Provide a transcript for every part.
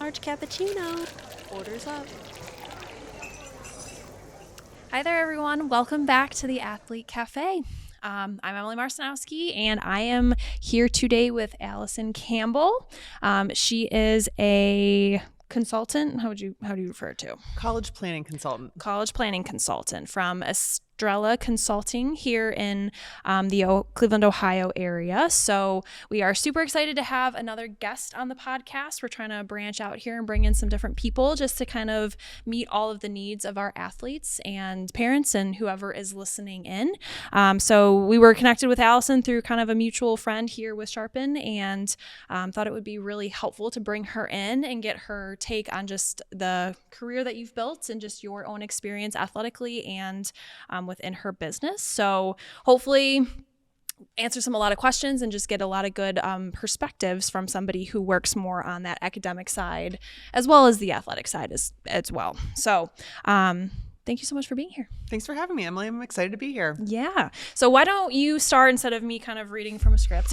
Large cappuccino. Orders up. Hi there, everyone. Welcome back to the Athlete Cafe. I'm Emily Marcinowski, and I am here today with Alyson Campell. She is a consultant. How do you refer to? College planning consultant. College planning consultant from Estrela Consulting here in the Cleveland, Ohio area. So we are super excited to have another guest on the podcast. We're trying to branch out here and bring in some different people just to kind of meet all of the needs of our athletes and parents and whoever is listening in. So we were connected with Alyson through kind of a mutual friend here with Sharpen, and thought it would be really helpful to bring her in and get her take on just the career that you've built and just your own experience athletically and within her business. So hopefully answer a lot of questions and just get a lot of good perspectives from somebody who works more on that academic side as well as the athletic side as well. So thank you so much for being here. Thanks for having me, Emily. I'm excited to be here. Yeah. So why don't you start, instead of me kind of reading from a script,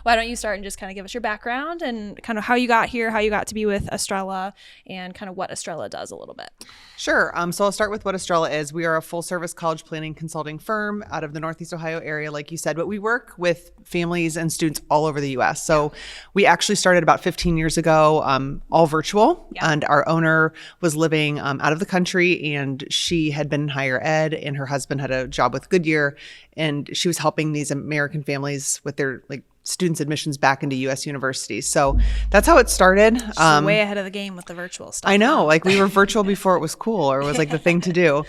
why don't you start and just kind of give us your background and kind of how you got here, how you got to be with Estrela, and kind of what Estrela does a little bit. Sure. So I'll start with what Estrela is. We are a full-service college planning consulting firm out of the Northeast Ohio area, like you said, but we work with families and students all over the U.S. So we actually started about 15 years ago, all virtual, and our owner was living out of the country, and she had been in higher ed, and her husband had a job with Goodyear, and she was helping these American families with their students' admissions back into U.S. universities. So that's how it started. She's way ahead of the game with the virtual stuff. I know, we were virtual before it was cool or it was the thing to do.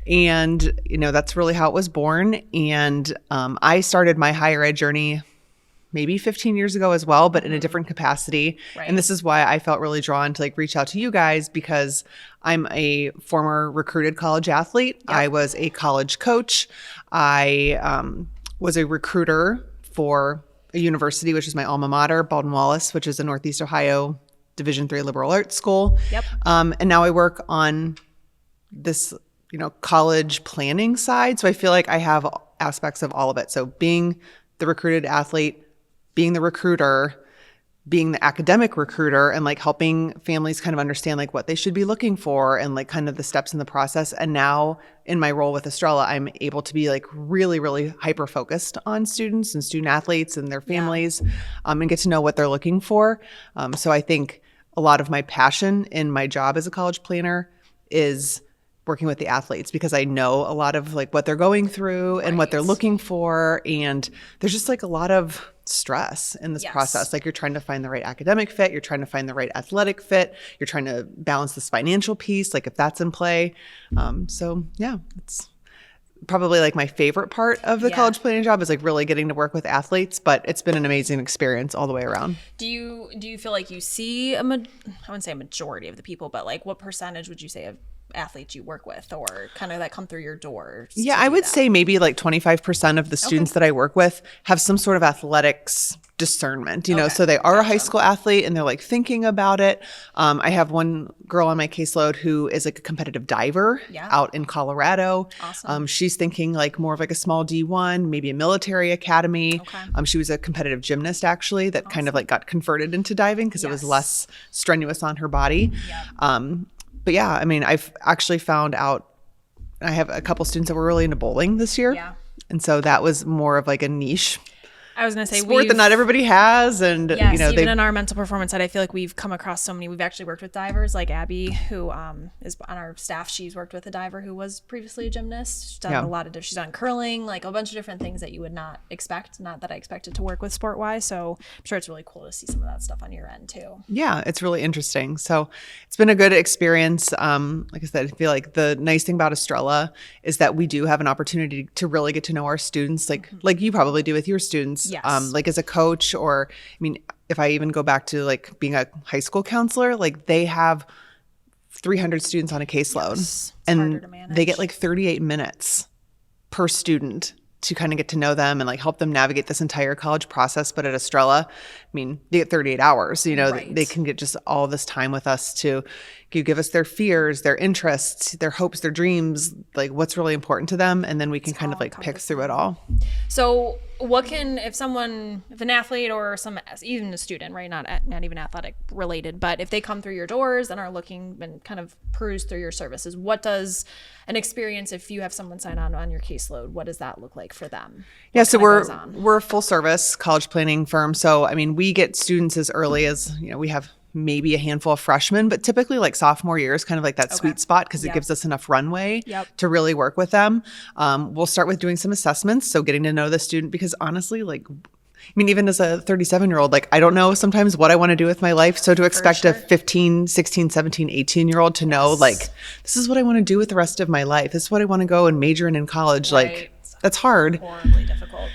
And, that's really how it was born. And I started my higher ed journey maybe 15 years ago as well, but in a different capacity. Right. And this is why I felt really drawn to reach out to you guys, because I'm a former recruited college athlete. Yep. I was a college coach. I was a recruiter for a university, which is my alma mater, Baldwin Wallace, which is a Northeast Ohio Division III liberal arts school. Yep. And now I work on this, college planning side. So I feel like I have aspects of all of it. So being the recruited athlete, being the recruiter, being the academic recruiter, and helping families kind of understand what they should be looking for and kind of the steps in the process. And now in my role with Estrela, I'm able to be really, really hyper focused on students and student athletes and their families, and get to know what they're looking for. So I think a lot of my passion in my job as a college planner is working with the athletes, because I know a lot of what they're going through and what they're looking for. And there's just a lot of stress in this process. You're trying to find the right academic fit, you're trying to find the right athletic fit, you're trying to balance this financial piece, if that's in play. So yeah, it's probably my favorite part of the college planning job is really getting to work with athletes, but it's been an amazing experience all the way around. Do you feel like you see I wouldn't say a majority of the people, but what percentage would you say of athletes you work with or kind of that come through your door? Yeah, I would say maybe 25% of the students that I work with have some sort of athletics discernment, so they are a high school athlete and they're thinking about it. I have one girl on my caseload who is a competitive diver out in Colorado. Awesome. She's thinking more of a small D1, maybe a military academy. Okay. She was a competitive gymnast actually that kind of got converted into diving because it was less strenuous on her body. Yep. But yeah, I've actually found out I have a couple students that were really into bowling this year. Yeah. And so that was more of a niche I was going to say sport that not everybody has. And, even in our mental performance side, I feel like we've come across so many. We've actually worked with divers like Abby, who is on our staff. She's worked with a diver who was previously a gymnast. She's done she's done curling, a bunch of different things that you would not expect. Not that I expected to work with sport wise. So I'm sure it's really cool to see some of that stuff on your end too. Yeah, it's really interesting. So it's been a good experience. Like I said, I feel like the nice thing about Estrela is that we do have an opportunity to really get to know our students, like you probably do with your students. Yes. As a coach, or if I even go back to being a high school counselor, they have 300 students on a caseload, and they get 38 minutes per student to kind of get to know them and help them navigate this entire college process. But at Estrela, they get 38 hours, they can get just all this time with us to give us their fears, their interests, their hopes, their dreams, what's really important to them. And then we can kind of pick through it all. So if an athlete or even a student, right, not even athletic related, but if they come through your doors and are looking and kind of peruse through your services, what does an experience, if you have someone sign on your caseload, what does that look like for them? Yeah, so we're a full service college planning firm. So, I mean, we get students as early as, we have maybe a handful of freshmen, but typically like sophomore year is kind of like that sweet spot because it gives us enough runway to really work with them. We'll start with doing some assessments. So getting to know the student, because honestly, even as a 37-year-old, I don't know sometimes what I want to do with my life. So to expect a 15, 16, 17, 18-year-old to know, this is what I want to do with the rest of my life. This is what I want to go and major in college. Right. That's hard. Horribly difficult.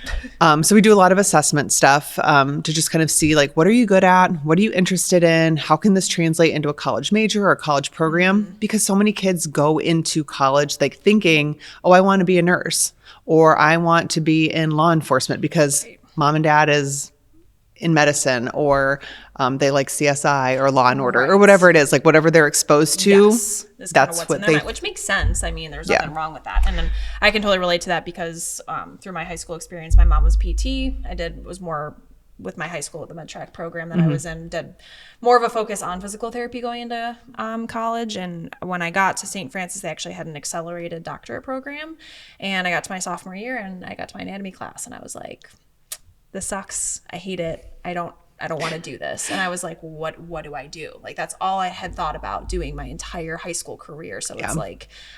So we do a lot of assessment stuff to just kind of see what are you good at? What are you interested in? How can this translate into a college major or a college program? Because so many kids go into college thinking, oh, I want to be a nurse or I want to be in law enforcement because mom and dad is in medicine or they like CSI or Law and Order or whatever it is, whatever they're exposed to. Yes, that's what they mind, which makes sense. I mean, there's nothing wrong with that. And then I can totally relate to that because through my high school experience, my mom was PT. Was more with my high school at the med-track program that I was in, did more of a focus on physical therapy going into college. And when I got to St. Francis, they actually had an accelerated doctorate program. And I got to my sophomore year and I got to my anatomy class and I was like, this sucks. I hate it. I don't want to do this. And I was like, what do I do? That's all I had thought about doing my entire high school career. So it's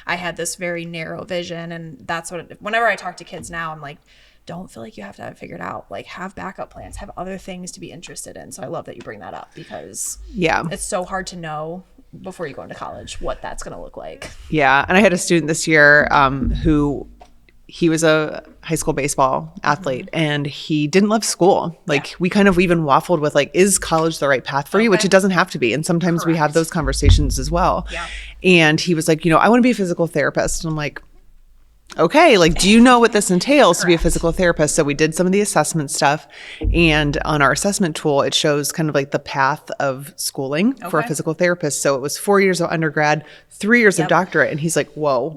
I had this very narrow vision. And that's whenever I talk to kids now, I'm like, don't feel like you have to have it figured out. Have backup plans, have other things to be interested in. So I love that you bring that up because it's so hard to know before you go into college what that's going to look like. Yeah. And I had a student this year who he was a high school baseball athlete and he didn't love school. We kind of even waffled with is college the right path for you? Which it doesn't have to be. And sometimes we have those conversations as well. Yeah. And he was like, I want to be a physical therapist. And I'm like, okay, do you know what this entails to be a physical therapist? So we did some of the assessment stuff. And on our assessment tool, it shows kind of the path of schooling for a physical therapist. So it was 4 years of undergrad, 3 years of doctorate. And he's like, whoa,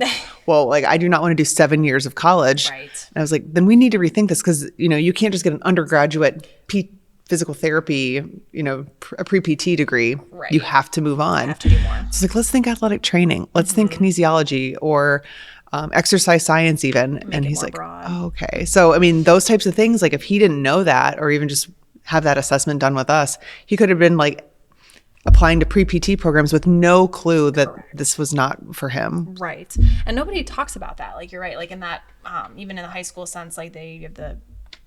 I do not want to do 7 years of college. Right. And I was like, then we need to rethink this because, you can't just get an undergraduate physical therapy, a pre-PT degree. Right. You have to move on. You have to do more. So let's think athletic training. Let's think kinesiology or exercise science even. And he's like, oh, okay. So, those types of things, if he didn't know that or even just have that assessment done with us, he could have been applying to pre-PT programs with no clue that this was not for him. Right. And nobody talks about that. You're right. In that, even in the high school sense, they have the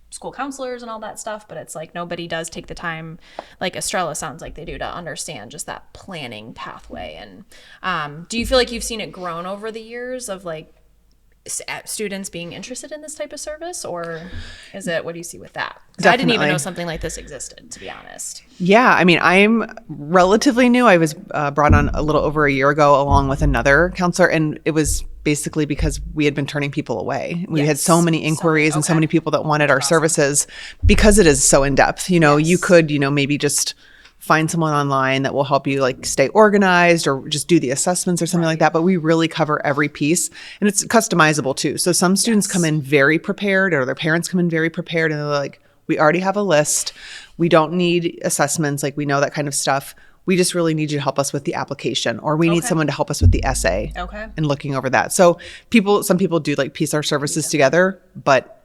school counselors and all that stuff, but it's nobody does take the time Estrela sounds like they do to understand just that planning pathway. And do you feel like you've seen it grown over the years of students being interested in this type of service, or is it, what do you see with that? I didn't even know something like this existed, to be honest. Yeah. I'm relatively new. I was brought on a little over a year ago along with another counselor, and it was basically because we had been turning people away. We had so many inquiries and so many people that wanted our services because it is so in depth. You could, maybe just find someone online that will help you stay organized or just do the assessments or something like that. But we really cover every piece and it's customizable too. So some students come in very prepared or their parents come in very prepared and they're like, we already have a list. We don't need assessments. We know that kind of stuff. We just really need you to help us with the application, or we need someone to help us with the essay and looking over that. So some people do piece our services together, but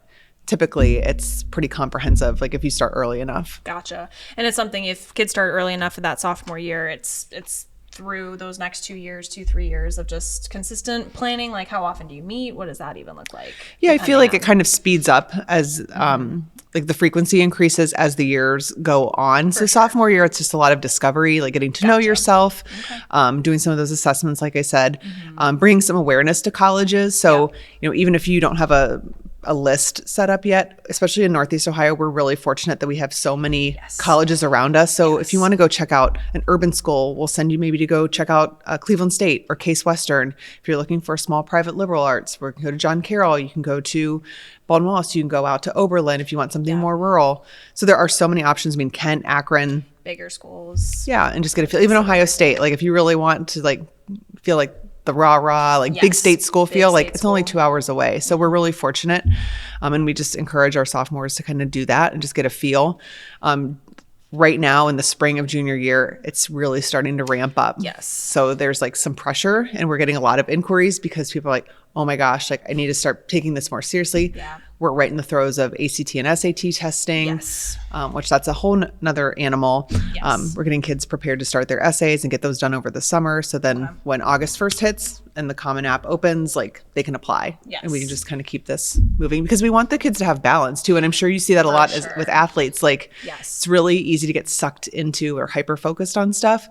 typically it's pretty comprehensive, if you start early enough. Gotcha. And it's something, if kids start early enough for that sophomore year, it's through those next 3 years of just consistent planning. How often do you meet? What does that even look like? Yeah, I feel it kind of speeds up as the frequency increases as the years go on. So sophomore year, it's just a lot of discovery, getting to know yourself, doing some of those assessments, like I said, bringing some awareness to colleges. So, even if you don't have a list set up yet, especially in Northeast Ohio, we're really fortunate that we have so many colleges around us. So if you want to go check out an urban school, we'll send you maybe to go check out Cleveland State or Case Western. If you're looking for small private liberal arts, we can go to John Carroll. You can go to Baldwin Wallace. You can go out to Oberlin if you want something more rural. So there are so many options. Kent, Akron. Bigger schools. Yeah, and just get a feel. Even Ohio State, if you really want to feel the rah-rah, like big state school feel, like it's only 2 hours away. So we're really fortunate. And we just encourage our sophomores to kind of do that and just get a feel. Right now in the spring of junior year, it's really starting to ramp up. Yes. So there's like some pressure, and we're getting a lot of inquiries because people are like, oh my gosh, like I need to start taking this more seriously. Yeah. We're right in the throes of ACT and SAT testing, Yes. Which that's a whole nother animal. Yes. We're getting kids prepared to start their essays and get those done over the summer. So then when August 1st hits and the Common App opens, like they can apply. Yes. And we can just kind of keep this moving because we want the kids to have balance too. And I'm sure you see that a lot with athletes. Like it's really easy to get sucked into or hyper focused on stuff.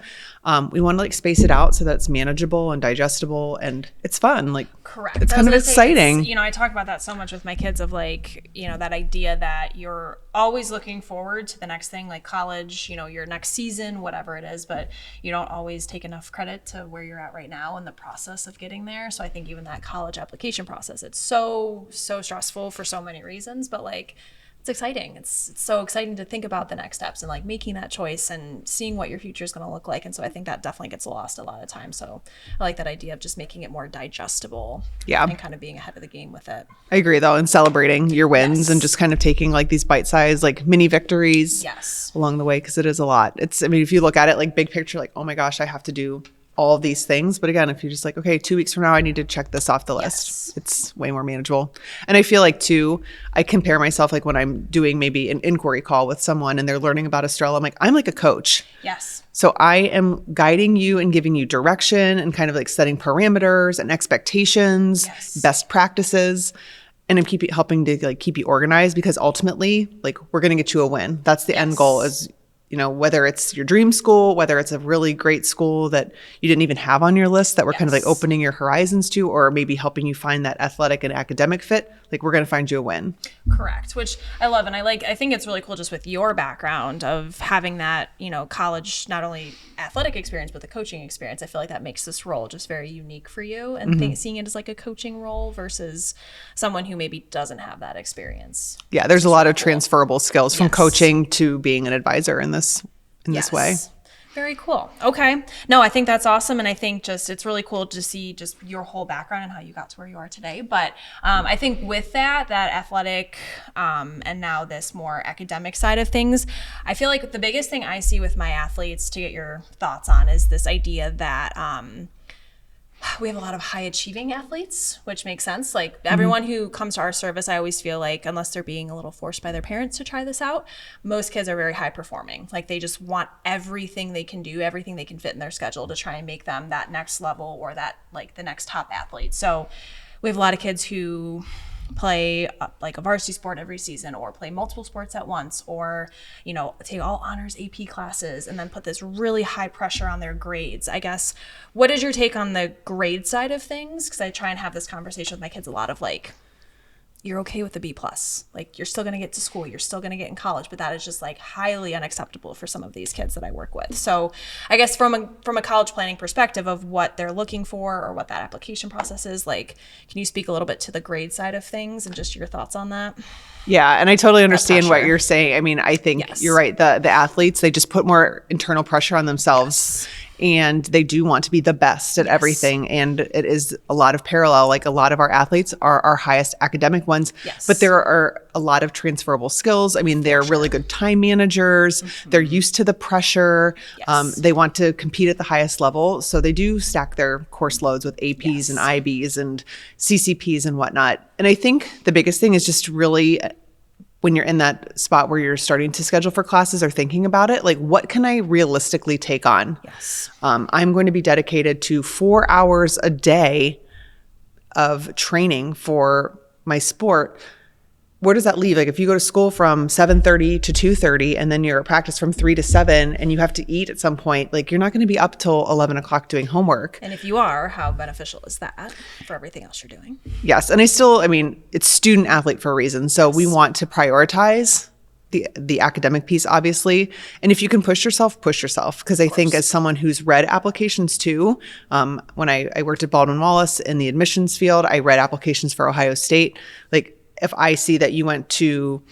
We want to like space it out so that it's manageable and digestible and it's fun. Like correct. It's kind of exciting. I talk about that so much with my kids of like, that idea that you're always looking forward to the next thing, like college, your next season, whatever it is, but you don't always take enough credit to where you're at right now in the process of getting there. So I think even that college application process, it's so stressful for so many reasons, but like, it's exciting. It's so exciting to think about the next steps and like making that choice and seeing what your future is going to look like. And so I think that definitely gets lost a lot of times. So I like that idea of just making it more digestible and kind of being ahead of the game with it. I agree though. And celebrating your wins and just kind of taking like these bite-sized like mini victories along the way. Cause it is a lot. If you look at it like big picture, like, oh my gosh, I have to do all of these things. But again, if you're just like, okay, 2 weeks from now, I need to check this off the list. It's way more manageable. And I feel like too, I compare myself like when I'm doing maybe an inquiry call with someone and they're learning about Estrela, I'm like a coach. Yes. So I am guiding you and giving you direction and kind of like setting parameters and expectations, best practices. And I'm helping to like keep you organized because ultimately like we're going to get you a win. That's the end goal is, whether it's your dream school, whether it's a really great school that you didn't even have on your list that we're kind of like opening your horizons to, or maybe helping you find that athletic and academic fit, like we're going to find you a win. Correct. Which I love. And I think it's really cool just with your background of having that, college, not only athletic experience, but the coaching experience. I feel like that makes this role just very unique for you and seeing it as like a coaching role versus someone who maybe doesn't have that experience. Yeah. There's a lot of transferable skills from coaching to being an advisor in this way. Very cool. Okay. No, I think that's awesome. And I think it's really cool to see just your whole background and how you got to where you are today. But I think with that athletic and now this more academic side of things, I feel like the biggest thing I see with my athletes to get your thoughts on is this idea that we have a lot of high achieving athletes, which makes sense. Like everyone who comes to our service, I always feel like unless they're being a little forced by their parents to try this out, most kids are very high performing. Like they just want everything they can do, everything they can fit in their schedule to try and make them that next level or that like the next top athlete. So we have a lot of kids who play like a varsity sport every season or play multiple sports at once or, take all honors AP classes and then put this really high pressure on their grades. I guess, what is your take on the grade side of things? Because I try and have this conversation with my kids a lot of like, you're okay with the B+. Like you're still going to get to school. You're still going to get in college, but that is just like highly unacceptable for some of these kids that I work with. So I guess from a college planning perspective of what they're looking for or what that application process is, like, can you speak a little bit to the grade side of things and just your thoughts on that? Yeah. And I totally understand what you're saying. I think you're right. The athletes, they just put more internal pressure on themselves. And they do want to be the best at everything. And it is a lot of parallel. Like a lot of our athletes are our highest academic ones, but there are a lot of transferable skills. They're really good time managers. They're used to the pressure. They want to compete at the highest level. So they do stack their course loads with APs and IBs and CCPs and whatnot. And I think the biggest thing is just really when you're in that spot where you're starting to schedule for classes or thinking about it, like what can I realistically take on? I'm going to be dedicated to 4 hours a day of training for my sport. Where does that leave? Like if you go to school from 7:30 to 2:30 and then you're at practice from 3 to 7 and you have to eat at some point, like you're not going to be up till 11 o'clock doing homework. And if you are, how beneficial is that for everything else you're doing? Yes. And it's student athlete for a reason. So we want to prioritize the academic piece, obviously. And if you can push yourself. Because I think as someone who's read applications too, when I worked at Baldwin Wallace in the admissions field, I read applications for Ohio State. Like if I see that you went to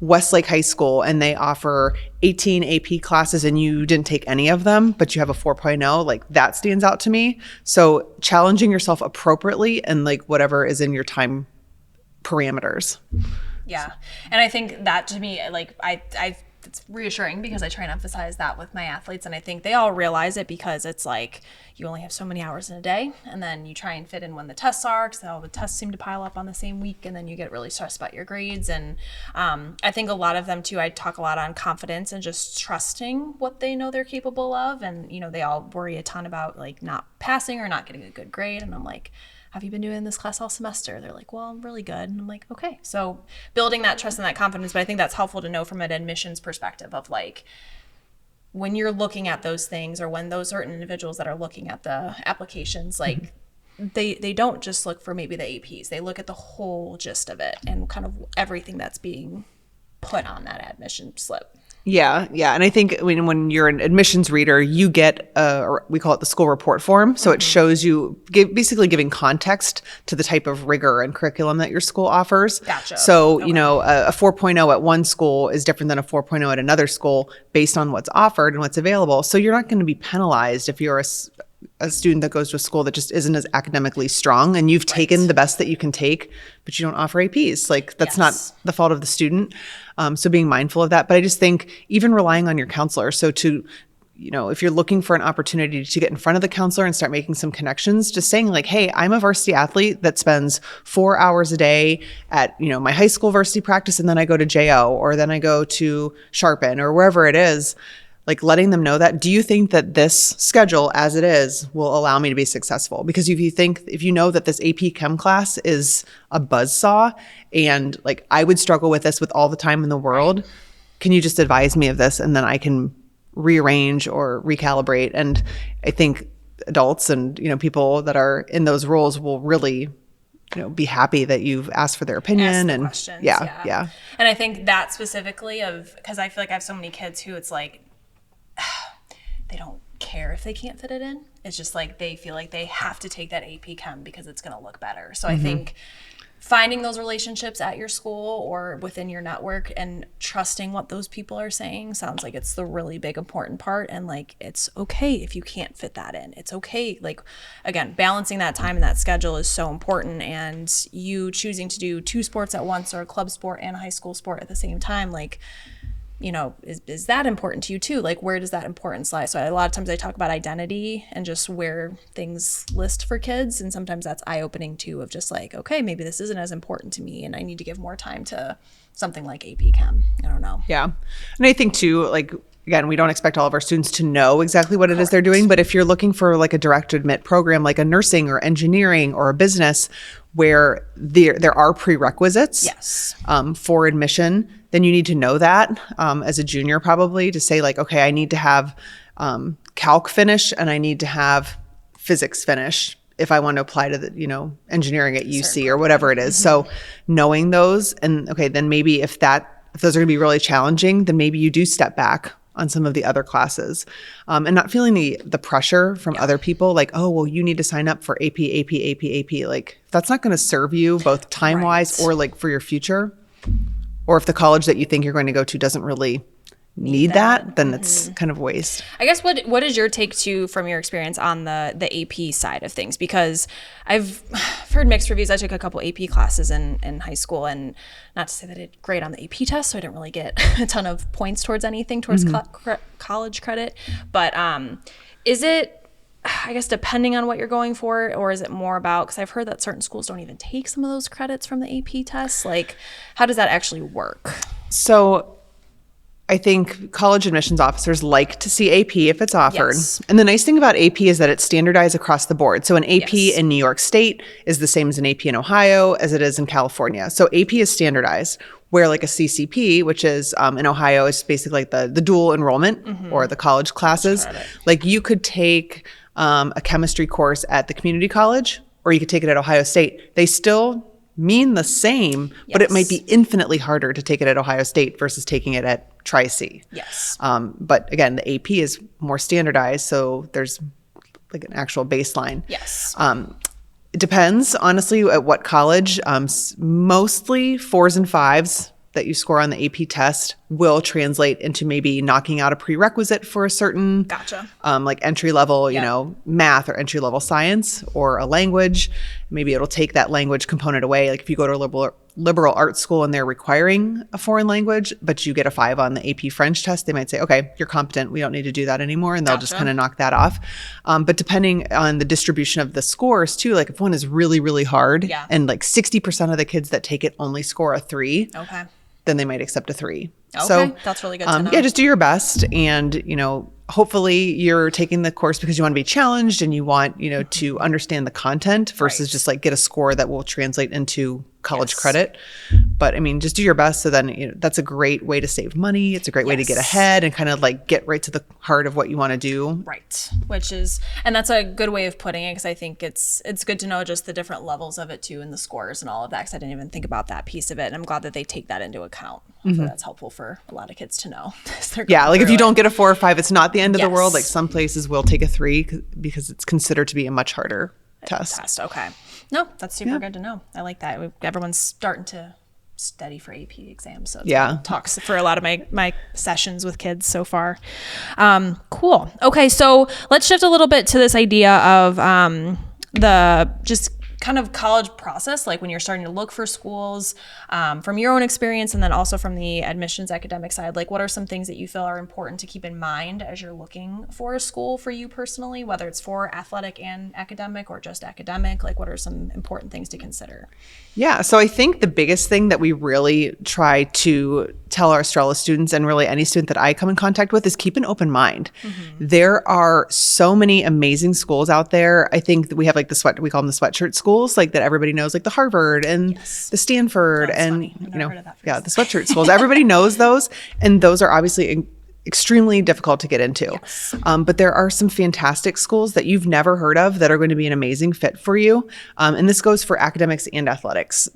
Westlake High School and they offer 18 AP classes and you didn't take any of them, but you have a 4.0, like that stands out to me. So challenging yourself appropriately and like whatever is in your time parameters. Yeah. And I think that to me, like it's reassuring because I try and emphasize that with my athletes. And I think they all realize it because it's like you only have so many hours in a day. And then you try and fit in when the tests are because all the tests seem to pile up on the same week. And then you get really stressed about your grades. And I think a lot of them too, I talk a lot on confidence and just trusting what they know they're capable of. And, you know, they all worry a ton about like not passing or not getting a good grade. And I'm like, have you been doing this class all semester? They're like, well, I'm really good. And I'm like, okay. So building that trust and that confidence, but I think that's helpful to know from an admissions perspective of like, when you're looking at those things or when those certain individuals that are looking at the applications, like they don't just look for maybe the APs. They look at the whole gist of it and kind of everything that's being put on that admission slip. Yeah. And I think when you're an admissions reader, you get we call it the school report form. So it shows you basically giving context to the type of rigor and curriculum that your school offers. Gotcha. So, you know, a 4.0 at one school is different than a 4.0 at another school based on what's offered and what's available. So you're not going to be penalized if you're a student that goes to a school that just isn't as academically strong and you've taken the best that you can take, but you don't offer APs. Like that's not the fault of the student. So being mindful of that. But I just think even relying on your counselor. So if you're looking for an opportunity to get in front of the counselor and start making some connections, just saying like, hey, I'm a varsity athlete that spends 4 hours a day at, my high school varsity practice. And then I go to JO or then I go to Sharpen or wherever it is. Like letting them know that, do you think that this schedule as it is will allow me to be successful? Because if you know that this AP Chem class is a buzzsaw and like I would struggle with this with all the time in the world, can you just advise me of this? And then I can rearrange or recalibrate. And I think adults and, people that are in those roles will really be happy that you've asked for their opinion and questions, yeah. And I think that specifically because I feel like I have so many kids who it's like, they don't care if they can't fit it in. It's just like they feel like they have to take that AP Chem because it's going to look better. So I think finding those relationships at your school or within your network and trusting what those people are saying sounds like it's the really big important part. And like, it's okay if you can't fit that in. It's okay. Like, again, balancing that time and that schedule is so important. And you choosing to do 2 sports at once or a club sport and a high school sport at the same time, like, is that important to you too? Like, where does that importance lie? So a lot of times I talk about identity and just where things list for kids. And sometimes that's eye-opening too, of just like, okay, maybe this isn't as important to me and I need to give more time to something like AP Chem. I don't know. Yeah. And I think too, like, again, we don't expect all of our students to know exactly what it is they're doing, but if you're looking for like a direct admit program, like a nursing or engineering or a business where there are prerequisites for admission, then you need to know that as a junior probably to say like, okay, I need to have calc finish and I need to have physics finish if I want to apply to the, engineering at UC or whatever it is. So knowing those and okay, then maybe if those are going to be really challenging, then maybe you do step back on some of the other classes and not feeling the pressure from other people like, oh, well, you need to sign up for AP. Like that's not going to serve you both time-wise or like for your future. Or if the college that you think you're going to go to doesn't really need that, then it's kind of waste. I guess what is your take too from your experience on the AP side of things? Because I've heard mixed reviews. I took a couple AP classes in high school, and not to say that I did great on the AP test, so I didn't really get a ton of points towards anything towards college credit. But is it, I guess, depending on what you're going for, or is it more about, because I've heard that certain schools don't even take some of those credits from the AP tests. Like, how does that actually work? So I think college admissions officers like to see AP if it's offered. Yes. And the nice thing about AP is that it's standardized across the board. So an AP in New York State is the same as an AP in Ohio as it is in California. So AP is standardized, where like a CCP, which is in Ohio, is basically like the dual enrollment or the college classes. Like you could take a chemistry course at the community college, or you could take it at Ohio State. They still mean the same, but it might be infinitely harder to take it at Ohio State versus taking it at Tri-C. Yes. But again, the AP is more standardized, so there's like an actual baseline. Yes. It depends, honestly, at what college. Mostly 4s and 5s that you score on the AP test will translate into maybe knocking out a prerequisite for a certain like entry level, you know, math or entry level science or a language. Maybe it'll take that language component away. Like if you go to a liberal arts school and they're requiring a foreign language, but you get a 5 on the AP French test, they might say, okay, you're competent. We don't need to do that anymore. And they'll just kind of knock that off. But depending on the distribution of the scores too, like if one is really, really hard and like 60% of the kids that take it only score a 3, then they might accept a 3. Okay, so that's really good to know. Yeah, just do your best. And, you know, hopefully you're taking the course because you want to be challenged and you want, you know, to understand the content versus just like get a score that will translate into college credit. But I mean, just do your best. So then, you know, that's a great way to save money. It's a great way to get ahead and kind of like get right to the heart of what you want to do. Right. Which is, and that's a good way of putting it, because I think it's good to know just the different levels of it too, and the scores and all of that, because I didn't even think about that piece of it. And I'm glad that they take that into account. So that's helpful for a lot of kids to know. Yeah. Like if you don't get a 4 or 5, it's not the end of the world. Like some places will take a 3 because it's considered to be a much harder test. Okay. No, that's super good to know. I like that. Everyone's starting to study for AP exams. So talks for a lot of my sessions with kids so far. Cool. Okay. So let's shift a little bit to this idea of the just kind of college process, like when you're starting to look for schools, from your own experience and then also from the admissions academic side. Like what are some things that you feel are important to keep in mind as you're looking for a school for you personally, whether it's for athletic and academic or just academic? Like what are some important things to consider? Yeah. So I think the biggest thing that we really try to tell our Estrela students, and really any student that I come in contact with, is keep an open mind. There are so many amazing schools out there. I think that we have like we call them the sweatshirt schools, like that everybody knows, like the Harvard and the Stanford and, you know, the sweatshirt schools. Everybody knows those. And those are obviously extremely difficult to get into. But there are some fantastic schools that you've never heard of that are going to be an amazing fit for you. And this goes for academics and athletics.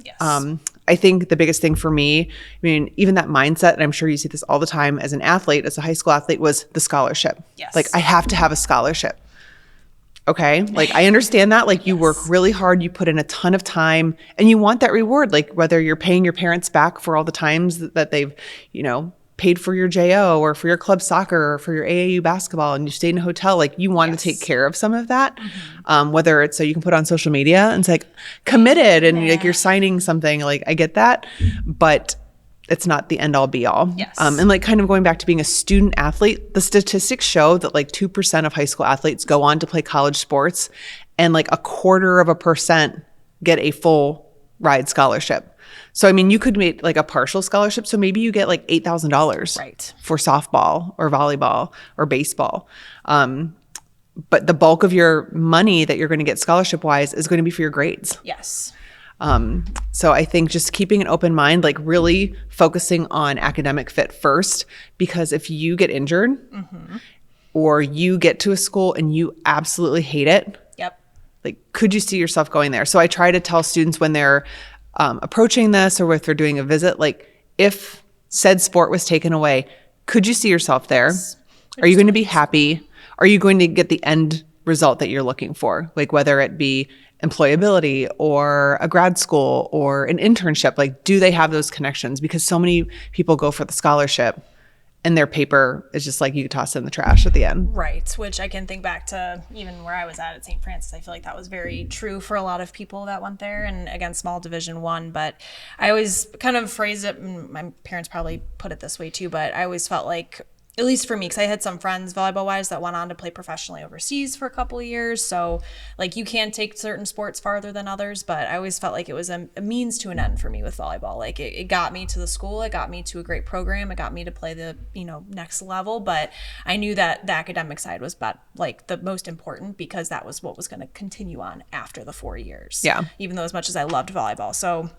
I think the biggest thing for me, I mean, even that mindset, and I'm sure you see this all the time as an athlete, as a high school athlete, was the scholarship. Like I have to have a scholarship. Okay. Like I understand that, like you work really hard, you put in a ton of time and you want that reward, like whether you're paying your parents back for all the times that they've, you know, paid for your JO or for your club soccer or for your AAU basketball and you stayed in a hotel, like you want to take care of some of that, whether it's so you can put on social media and it's like committed and like you're signing something, like I get that, but it's not the end all be all. And like kind of going back to being a student athlete, the statistics show that like 2% of high school athletes go on to play college sports and like 0.25% get a full ride scholarship. So, I mean, you could make like a partial scholarship. So maybe you get like $8,000 for softball or volleyball or baseball. But the bulk of your money that you're going to get scholarship wise is going to be for your grades. So I think just keeping an open mind, like really focusing on academic fit first, because if you get injured or you get to a school and you absolutely hate it, like, could you see yourself going there? So I try to tell students when they're approaching this or if they're doing a visit, like if said sport was taken away, could you see yourself there? Are you going to be happy? Are you going to get the end result that you're looking for? Like whether it be employability or a grad school or an internship, like do they have those connections? Because so many people go for the scholarship and their paper is just like you toss it in the trash at the end. Right, which I can think back to even where I was at St. Francis. I feel like that was very true for a lot of people that went there, and again, small Division I. But I always kind of phrase it, and my parents probably put it this way too, but I always felt like, at least for me, because I had some friends volleyball wise that went on to play professionally overseas for a couple of years. So like you can take certain sports farther than others, but I always felt like it was a means to an end for me with volleyball. Like it got me to the school, it got me to a great program, it got me to play the, you know, next level. But I knew that the academic side was like the most important, because that was what was going to continue on after the 4 years. Even though as much as I loved volleyball. So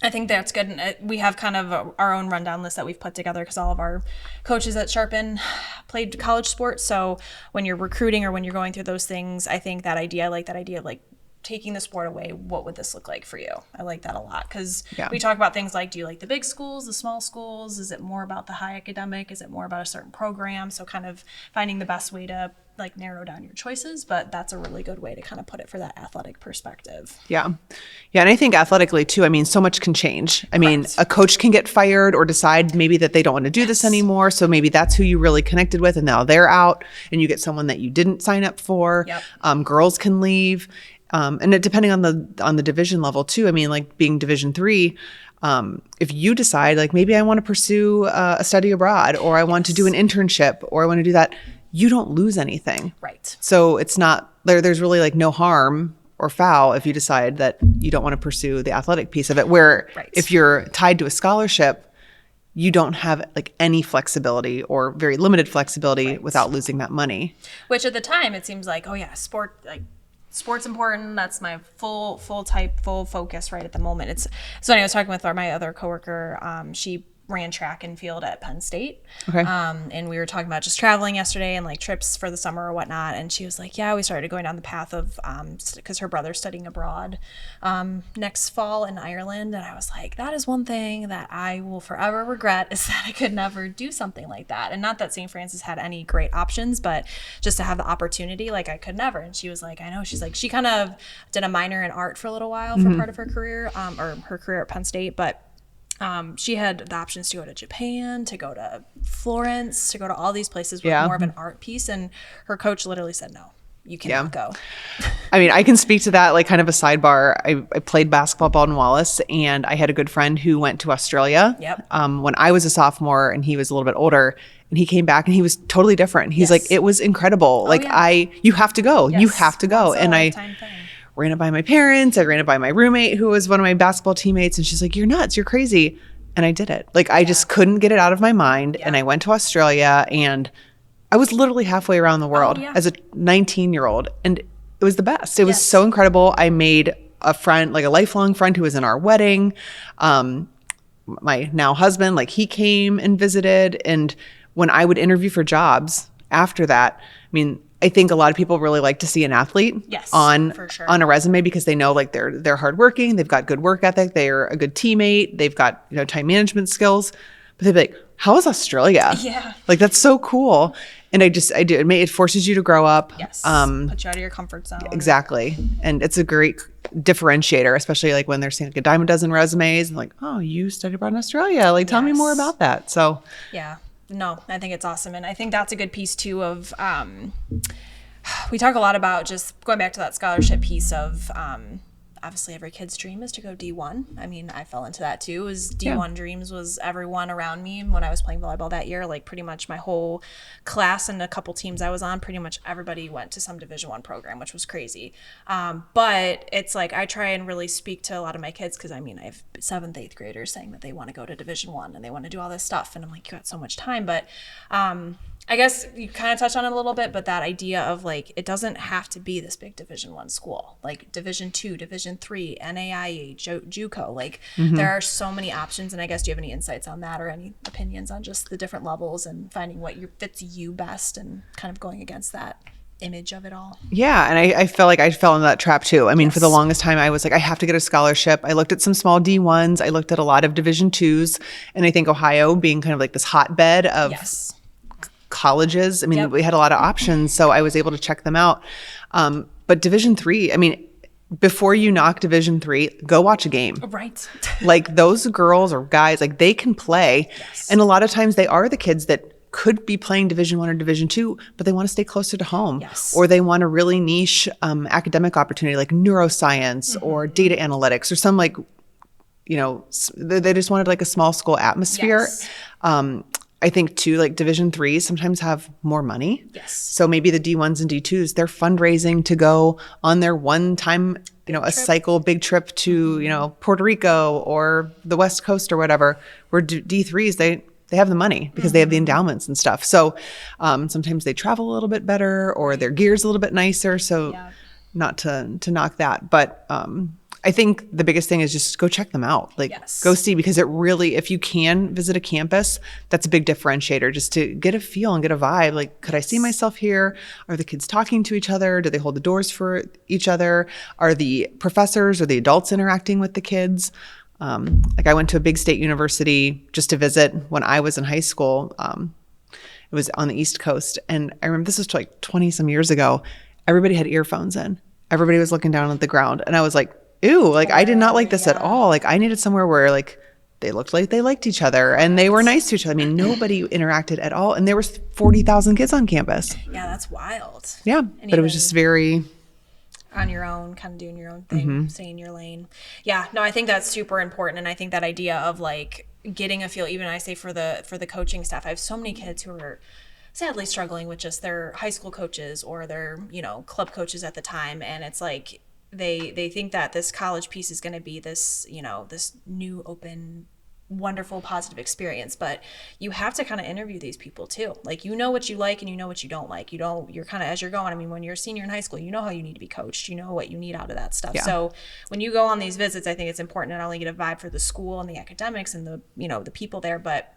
I think that's good. And we have kind of our own rundown list that we've put together because all of our coaches at Sharpen played college sports. So when you're recruiting or when you're going through those things, I think that idea, of like taking the sport away, what would this look like for you? I like that a lot because we talk about things like, do you like the big schools, the small schools? Is it more about the high academic? Is it more about a certain program? So kind of finding the best way to like narrow down your choices, but that's a really good way to kind of put it for that athletic perspective. Yeah. Yeah. And I think athletically too, I mean, so much can change. I mean, a coach can get fired or decide maybe that they don't want to do this anymore. So maybe that's who you really connected with and now they're out and you get someone that you didn't sign up for. Girls can leave. And it, depending on the division level too. I mean, like being Division III, if you decide like maybe I want to pursue a study abroad or I want to do an internship or I want to do that, you don't lose anything. Right. So it's not there's really like no harm or foul if you decide that you don't want to pursue the athletic piece of it, where if you're tied to a scholarship, you don't have like any flexibility or very limited flexibility without losing that money. Which at the time it seems like, oh yeah, sport's important. That's my full focus right at the moment. So I was talking with my other coworker. She ran track and field at Penn State. Okay. And we were talking about just traveling yesterday and like trips for the summer or whatnot. And she was like, yeah, we started going down the path of, because her brother's studying abroad next fall in Ireland. And I was like, that is one thing that I will forever regret, is that I could never do something like that. And not that St. Francis had any great options, but just to have the opportunity, like I could never. And she was like, I know. She's like, she kind of did a minor in art for a little while for part of her career, or her career at Penn State. But she had the options to go to Japan, to go to Florence, to go to all these places with more of an art piece. And her coach literally said, no, you cannot go. I mean, I can speak to that, like kind of a sidebar. I played basketball at Baldwin Wallace, and I had a good friend who went to Australia when I was a sophomore and he was a little bit older. And he came back and he was totally different. He's like, it was incredible. You have to go. You have to go. And I ran it by my parents. I ran it by my roommate, who was one of my basketball teammates. And she's like, you're nuts. You're crazy. And I did it. Like, I just couldn't get it out of my mind. And I went to Australia and I was literally halfway around the world as a 19-year-old. And it was the best. It was so incredible. I made a friend, like a lifelong friend who was in our wedding. My now husband, like he came and visited. And when I would interview for jobs after that, I mean, I think a lot of people really like to see an athlete on a resume because they know like they're hardworking, they've got good work ethic, they're a good teammate, they've got, you know, time management skills. But they'd be like, how is Australia? Yeah. Like, that's so cool. And I do. It forces you to grow up. Yes. Put you out of your comfort zone. Exactly. And it's a great differentiator, especially like when they're seeing like a dime a dozen resumes and like, oh, you studied abroad in Australia. Like, tell me more about that. So yeah. No, I think it's awesome. And I think that's a good piece too of, we talk a lot about just going back to that scholarship piece of, obviously every kid's dream is to go D1. I mean, I fell into that too. D1 dreams was everyone around me when I was playing volleyball that year. Like pretty much my whole class and a couple teams I was on, pretty much everybody went to some Division I program, which was crazy. But it's like I try and really speak to a lot of my kids because I mean, I have 7th, 8th graders saying that they want to go to Division I and they want to do all this stuff. And I'm like, you got so much time. But I guess you kind of touched on it a little bit, but that idea of like, it doesn't have to be this big Division I school, like Division II, Division III, NAIA, JUCO, like there are so many options. And I guess do you have any insights on that or any opinions on just the different levels and finding what fits you best and kind of going against that image of it all? Yeah. And I felt like I fell into that trap too. I mean, for the longest time, I was like, I have to get a scholarship. I looked at some small D1s. I looked at a lot of Division IIs. And I think Ohio being kind of like this hotbed of colleges. I mean, we had a lot of options, so I was able to check them out. But Division III, I mean, before you knock Division III, go watch a game. Right. Like those girls or guys, like they can play. And a lot of times they are the kids that could be playing Division I or Division II, but they want to stay closer to home. Or they want a really niche academic opportunity like neuroscience or data analytics or some like, you know, they just wanted like a small school atmosphere. I think too, like Division IIIs sometimes have more money. So maybe the D1s and D2s, they're fundraising to go on their one time, you know, cycle big trip to, you know, Puerto Rico or the West Coast or whatever, where D3s, they have the money because they have the endowments and stuff. So sometimes they travel a little bit better or their gear's a little bit nicer. So not to knock that, but I think the biggest thing is just go check them out. Like go see, because it really, if you can visit a campus, that's a big differentiator just to get a feel and get a vibe. Like, could I see myself here? Are the kids talking to each other? Do they hold the doors for each other? Are the professors or the adults interacting with the kids? Like I went to a big state university just to visit when I was in high school. It was on the East Coast. And I remember this was like 20 some years ago. Everybody had earphones in. Everybody was looking down at the ground. And I was like, ew, like I did not like this at all. Like I needed somewhere where like they looked like they liked each other and they were nice to each other. I mean, nobody interacted at all. And there was 40,000 kids on campus. Yeah, that's wild. Yeah, And but it was just very... on your own, kind of doing your own thing, stay in your lane. Yeah, no, I think that's super important. And I think that idea of like getting a feel, even I say for the coaching staff, I have so many kids who are sadly struggling with just their high school coaches or their, club coaches at the time. And it's like, they think that this college piece is going to be this, this new, open, wonderful, positive experience, but you have to kind of interview these people too. Like, what you like and what you don't like. You're kind of, as you're going, I mean, when you're a senior in high school, how you need to be coached, what you need out of that stuff. Yeah. So when you go on these visits, I think it's important to not only get a vibe for the school and the academics and the, the people there, but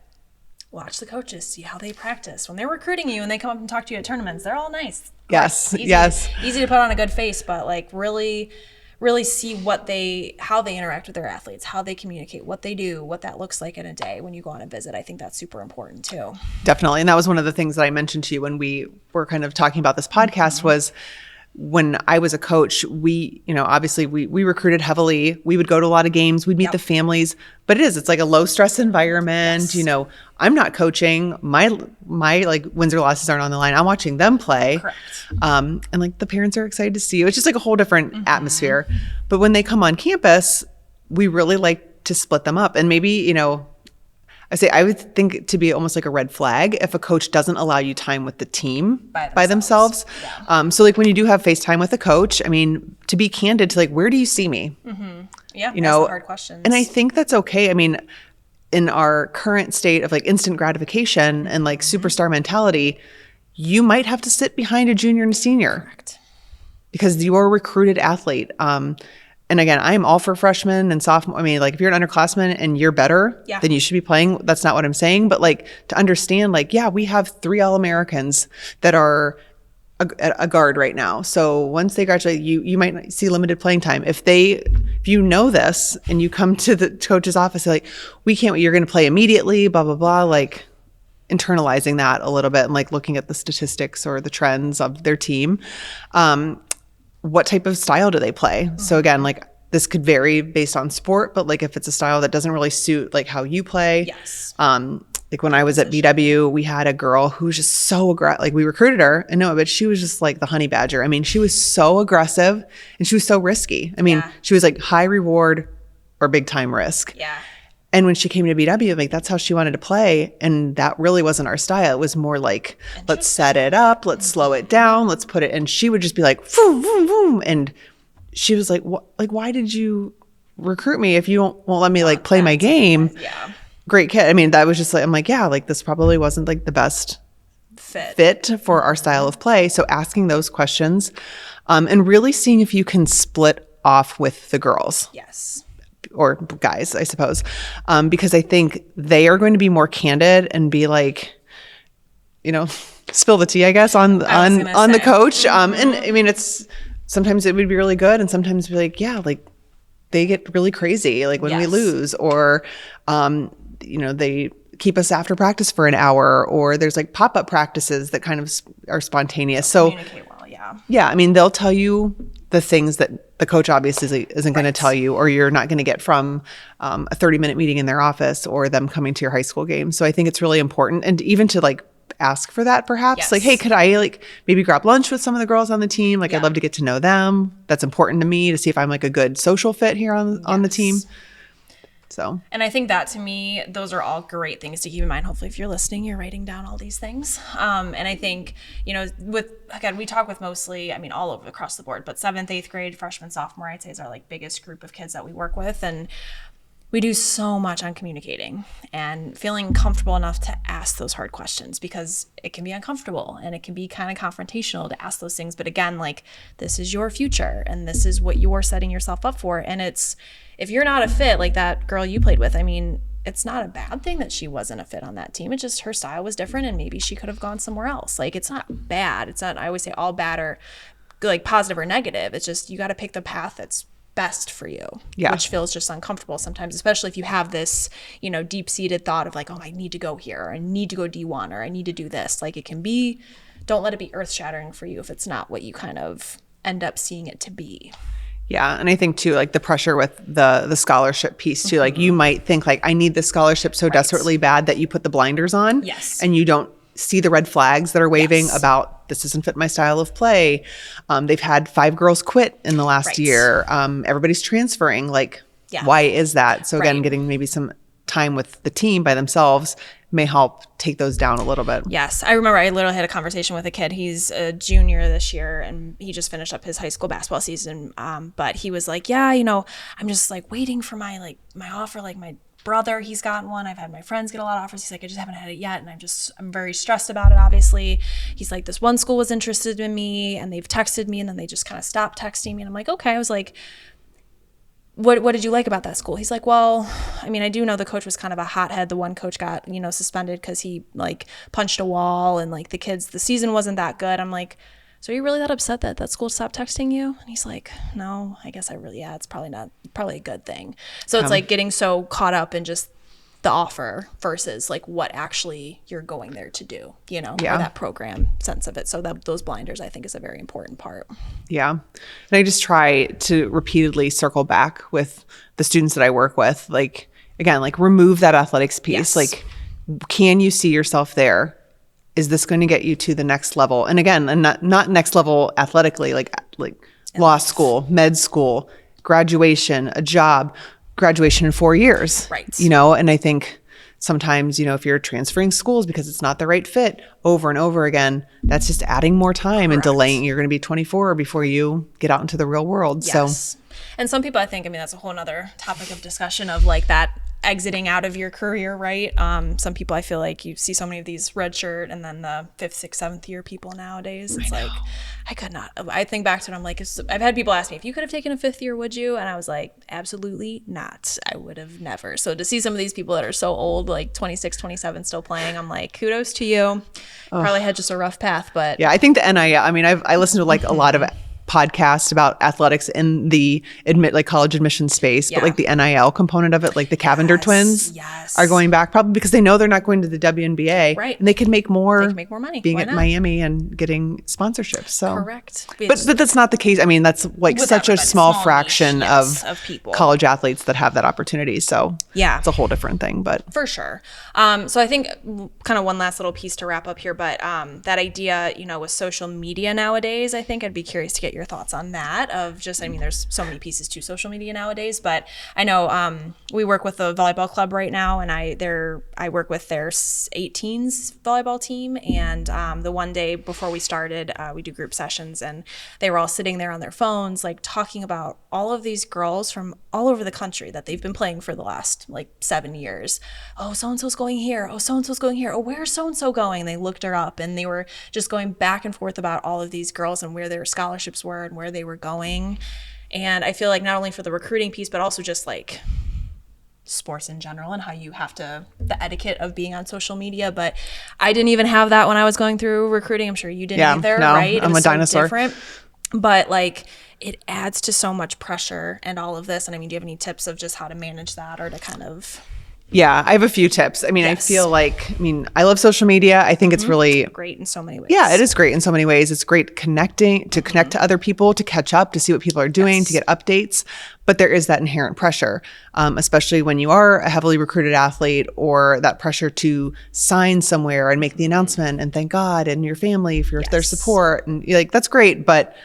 watch the coaches, see how they practice. When they're recruiting you and they come up and talk to you at tournaments, they're all nice. Yes. Easy to put on a good face, but like really see how they interact with their athletes, how they communicate, what they do, what that looks like in a day when you go on a visit. I think that's super important too. Definitely. And that was one of the things that I mentioned to you when we were kind of talking about this podcast was when I was a coach, we, obviously we recruited heavily. We would go to a lot of games. We'd meet the families, but it's like a low stress environment. Yes. I'm not coaching. My like wins or losses aren't on the line. I'm watching them play. Correct. And like the parents are excited to see you. It's just like a whole different atmosphere. But when they come on campus, we really like to split them up. And maybe, I would think it to be almost like a red flag if a coach doesn't allow you time with the team by themselves. Yeah. So like when you do have FaceTime with a coach, I mean, to be candid to like, where do you see me? Yeah, that's the hard questions. And I think that's okay. I mean, in our current state of like instant gratification and like superstar mentality, you might have to sit behind a junior and a senior. Correct. Because you're a recruited athlete. And again, I'm all for freshmen and sophomore. I mean, like if you're an underclassman and you're better, then you should be playing. That's not what I'm saying. But like to understand, like, yeah, we have 3 All-Americans that are a guard right now. So once they graduate, you might see limited playing time. If you know this and you come to the coach's office, like, we can't, you're going to play immediately, blah, blah, blah. Like internalizing that a little bit and like looking at the statistics or the trends of their team. What type of style do they play? So again, like this could vary based on sport, but like if it's a style that doesn't really suit like how you play. Yes. Like when I was at BW, we had a girl who was just so aggressive. Like we recruited her, but she was just like the honey badger. I mean, she was so aggressive and she was so risky. I mean, she was like high reward or big time risk. Yeah. And when she came to BW, like that's how she wanted to play. And that really wasn't our style. It was more like, let's set it up, let's slow it down, let's put it. And she would just be like, boom, boom, boom. And she was like, what? Like, why did you recruit me if you won't let me like play my game? Yeah. Great kid. I mean, that was just like, I'm like, yeah, like this probably wasn't like the best fit for our style of play. So asking those questions and really seeing if you can split off with the girls. Yes. Or guys, I suppose, because I think they are going to be more candid and be like, spill the tea, I guess, on the coach. And I mean, sometimes it would be really good, and sometimes be like, yeah, like they get really crazy, like when we lose, or they keep us after practice for an hour, or there's like pop-up practices that kind of are spontaneous. So communicate well, yeah. I mean, they'll tell you the things that the coach obviously isn't going to tell you, or you're not going to get from a 30-minute meeting in their office or them coming to your high school game. So I think it's really important. And even to like ask for that perhaps, like, hey, could I like maybe grab lunch with some of the girls on the team? Like I'd love to get to know them. That's important to me to see if I'm like a good social fit here on the team. So, and I think that to me, those are all great things to keep in mind. Hopefully if you're listening, you're writing down all these things. And I think, we talk with mostly, I mean, all over across the board, but 7th, 8th grade, freshman, sophomore, I'd say is our like biggest group of kids that we work with. And we do so much on communicating and feeling comfortable enough to ask those hard questions, because it can be uncomfortable and it can be kind of confrontational to ask those things. But again, like this is your future and this is what you're setting yourself up for. And if you're not a fit, like that girl you played with, I mean, it's not a bad thing that she wasn't a fit on that team. It's just her style was different and maybe she could have gone somewhere else. Like it's not bad. It's not, I always say all bad or like positive or negative. It's just, you got to pick the path that's best for you, Yeah. which feels just uncomfortable sometimes, especially if you have this, you know, deep-seated thought of like, oh, I need to go here, or I need to go D1, or I need to do this. Like, it can be, don't let it be earth-shattering for you if it's not what you kind of end up seeing it to be. Yeah. And I think too, like the pressure with the scholarship piece too, like you might think like, I need this scholarship so desperately bad that you put the blinders on. Yes. And you don't see the red flags that are waving Yes. about this doesn't fit my style of play. They've had 5 girls quit in the last year. Everybody's transferring. Like, why is that? So again, getting maybe some time with the team by themselves may help take those down a little bit. Yes. I remember I literally had a conversation with a kid. He's a junior this year and he just finished up his high school basketball season. But he was like, yeah, you know, I'm just like waiting for my offer. Like my brother, he's gotten one. I've had my friends get a lot of offers. He's like, I just haven't had it yet. And I'm very stressed about it, obviously. He's like, this one school was interested in me and they've texted me and then they just kind of stopped texting me. And I'm like, okay. I was like, what did you like about that school? He's like, well, I mean, I do know the coach was kind of a hothead. The one coach got, you know, suspended because he like punched a wall and like the season wasn't that good. I'm like, so are you really that upset that school stopped texting you? And he's like, no, I guess it's probably a good thing. So it's like getting so caught up in just the offer versus like what actually you're going there to do, you know, or that program sense of it. So those blinders, I think, is a very important part. Yeah. And I just try to repeatedly circle back with the students that I work with. Like, again, like remove that athletics piece. Yes. Like, can you see yourself there? Is this going to get you to the next level? And again, and not next level athletically, like law school, med school, graduation, a job, graduation in 4 years. Right. You know, and I think sometimes, you know, if you're transferring schools because it's not the right fit over and over again, that's just adding more time and delaying. You're going to be 24 before you get out into the real world. Yes. So, and some people, I think, I mean, that's a whole nother topic of discussion of like that exiting out of your career, right? Some people, I feel like you see so many of these red shirt and then the 5th, 6th, 7th year people nowadays. It's like, I could not. I think back to it, I'm like, I've had people ask me, if you could have taken a 5th year, would you? And I was like, absolutely not. I would have never. So to see some of these people that are so old, like 26, 27 still playing, I'm like, kudos to you. Probably had just a rough path, but. Yeah, I think the NIL, I mean, I listened to like a lot of podcasts about athletics in the college admission space, but like the NIL component of it, like the Cavender twins are going back probably because they know they're not going to the WNBA, right? And they can make more money being at Miami and getting sponsorships. So correct, but that's not the case. I mean, that's like such a small fraction of people, college athletes that have that opportunity. So yeah, it's a whole different thing, but for sure. So I think kind of one last little piece to wrap up here, but that idea, you know, with social media nowadays, I think I'd be curious to get your thoughts on that of just, I mean, there's so many pieces to social media nowadays, but I know we work with the volleyball club right now, and I work with their 18s volleyball team, and the one day before we started, we do group sessions, and they were all sitting there on their phones, like talking about all of these girls from all over the country that they've been playing for the last like 7 years. Oh, so-and-so's going here. Oh, so-and-so's going here. Oh, where's so-and-so going? And they looked her up, and they were just going back and forth about all of these girls and where their scholarships were and where they were going. And I feel like not only for the recruiting piece, but also just like sports in general and how you have to, the etiquette of being on social media. But I didn't even have that when I was going through recruiting. I'm sure you didn't either, right? I'm a dinosaur. Different. But like it adds to so much pressure and all of this. And I mean, do you have any tips of just how to manage that or to kind of... Yeah, I have a few tips. I mean, I feel like, I love social media. I think it's really great in so many ways. Yeah, it is great in so many ways. It's great connect to other people, to catch up, to see what people are doing, to get updates. But there is that inherent pressure, especially when you are a heavily recruited athlete, or that pressure to sign somewhere and make the announcement and thank God and your family for their support. And you're like, that's great, but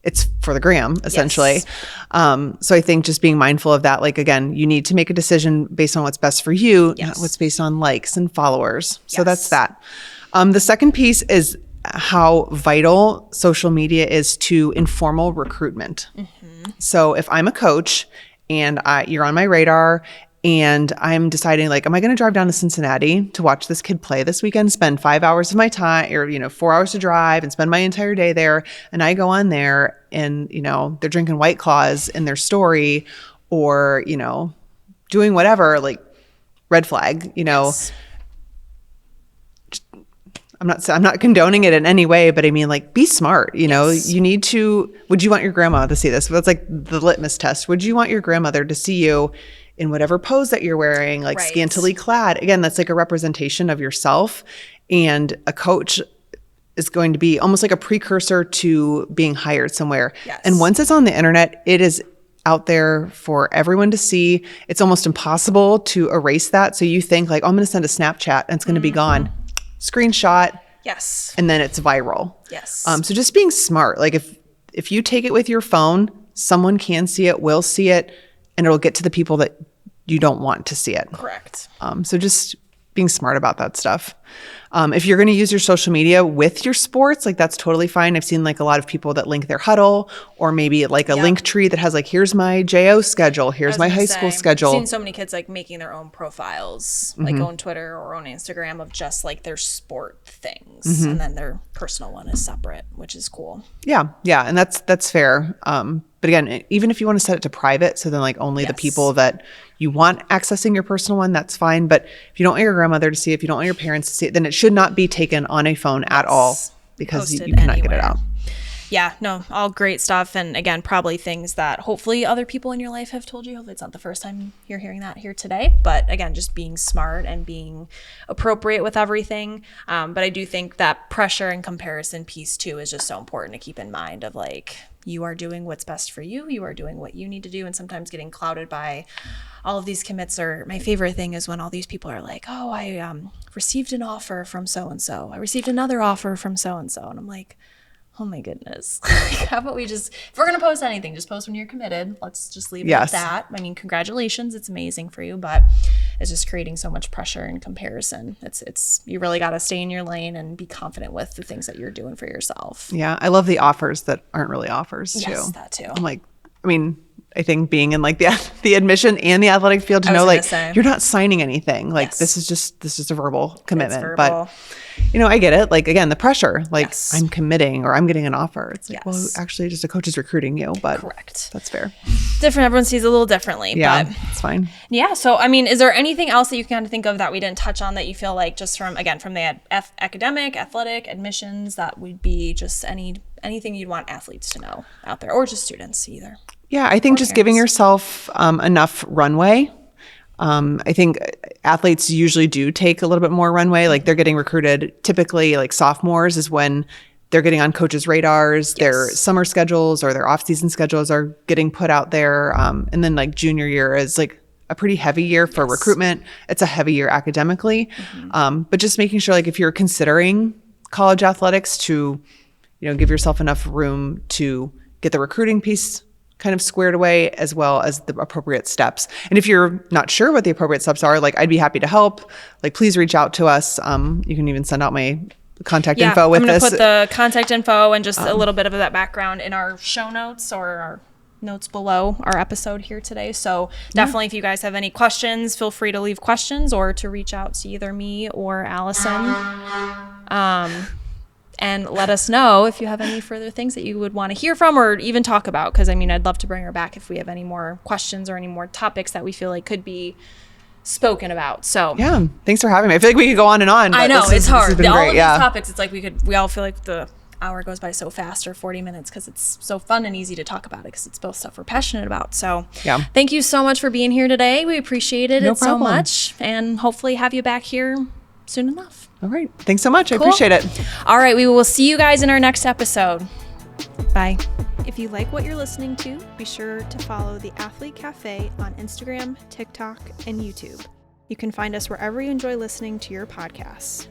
it's for the gram, essentially. So I think just being mindful of that, like, again, you need to make a decision based on what's best for you, not what's based on likes and followers. So that's that. The second piece is how vital social media is to informal recruitment. So if I'm a coach and you're on my radar and I'm deciding, like, am I going to drive down to Cincinnati to watch this kid play this weekend, spend 5 hours of my time, or, 4 hours to drive and spend my entire day there. And I go on there and, they're drinking White Claws in their story or, doing whatever, like red flag, I'm not condoning it in any way, but I mean, like, be smart. You know, Yes. you need to, would you want your grandma to see this? That's like the litmus test. Would you want your grandmother to see you in whatever pose that you're wearing, like Right. scantily clad? Again, that's like a representation of yourself. And a coach is going to be almost like a precursor to being hired somewhere. Yes. And once it's on the internet, it is out there for everyone to see. It's almost impossible to erase that. So you think like, oh, I'm going to send a Snapchat and it's going to be gone. Screenshot, Yes. and then it's viral. Yes. So just being smart. Like if you take it with your phone, someone can see it, will see it, and it'll get to the people that you don't want to see it. Correct. So just being smart about that stuff. If you're going to use your social media with your sports, like that's totally fine. I've seen like a lot of people that link their huddle, or maybe like a link tree that has like, here's my JO schedule, here's my high school schedule. I've seen so many kids like making their own profiles, like on Twitter or on Instagram of just like their sport things, and then their personal one is separate, which is cool. Yeah, and that's fair. But again, even if you want to set it to private, so then like only the people that you want accessing your personal one, that's fine. But if you don't want your grandmother to see it, if you don't want your parents to see it, then it should not be taken on a phone at all, because you cannot get it out. Yeah, no, all great stuff. And again, probably things that hopefully other people in your life have told you. Hopefully it's not the first time you're hearing that here today. But again, just being smart and being appropriate with everything. But I do think that pressure and comparison piece too is just so important to keep in mind of like, you are doing what's best for you. You are doing what you need to do. And sometimes getting clouded by all of these commits are, my favorite thing is when all these people are like, oh, I received an offer from so-and-so. I received another offer from so-and-so. And I'm like, oh my goodness. How about we just, if we're going to post anything, just post when you're committed. Let's just leave it at that. I mean, congratulations. It's amazing for you, but it's just creating so much pressure and comparison. It's you really got to stay in your lane and be confident with the things that you're doing for yourself. Yeah. I love the offers that aren't really offers too. Yes, that too. I'm like, I mean, I think being in like the admission and the athletic field to know like you're not signing anything. Like this is a verbal commitment. Verbal. But you know, I get it. Like again, the pressure, like I'm committing or I'm getting an offer. It's like, well, actually just a coach is recruiting you, but correct. That's fair. Different. Everyone sees it a little differently. Yeah, but it's fine. Yeah. So, I mean, is there anything else that you can kind of think of that we didn't touch on that you feel like just from the academic, athletic, admissions, that would be just anything you'd want athletes to know out there, or just students either? Yeah, I think just giving yourself enough runway. I think athletes usually do take a little bit more runway. Like they're getting recruited typically like sophomores is when they're getting on coaches' radars. Their summer schedules or their off-season schedules are getting put out there. And then like junior year is like a pretty heavy year for recruitment. It's a heavy year academically. But just making sure like if you're considering college athletics to, you know, give yourself enough room to get the recruiting piece kind of squared away as well as the appropriate steps. And if you're not sure what the appropriate steps are, like I'd be happy to help. Like please reach out to us. You can even send out my contact info with this. I'm going to put the contact info and just a little bit of that background in our show notes or our notes below our episode here today. So definitely if you guys have any questions, feel free to leave questions or to reach out to either me or Alyson. And let us know if you have any further things that you would want to hear from or even talk about. Because, I mean, I'd love to bring her back if we have any more questions or any more topics that we feel like could be spoken about. So yeah, thanks for having me. I feel like we could go on and on. I know, it's hard. All of these yeah. topics, it's like we all feel like the hour goes by so fast, or 40 minutes, because it's so fun and easy to talk about it because it's both stuff we're passionate about. So yeah, thank you so much for being here today. We appreciated it so much, and hopefully have you back here soon enough. All right. Thanks so much. Cool. I appreciate it. All right. We will see you guys in our next episode. Bye. If you like what you're listening to, be sure to follow the Athlete Cafe on Instagram, TikTok, and YouTube. You can find us wherever you enjoy listening to your podcasts.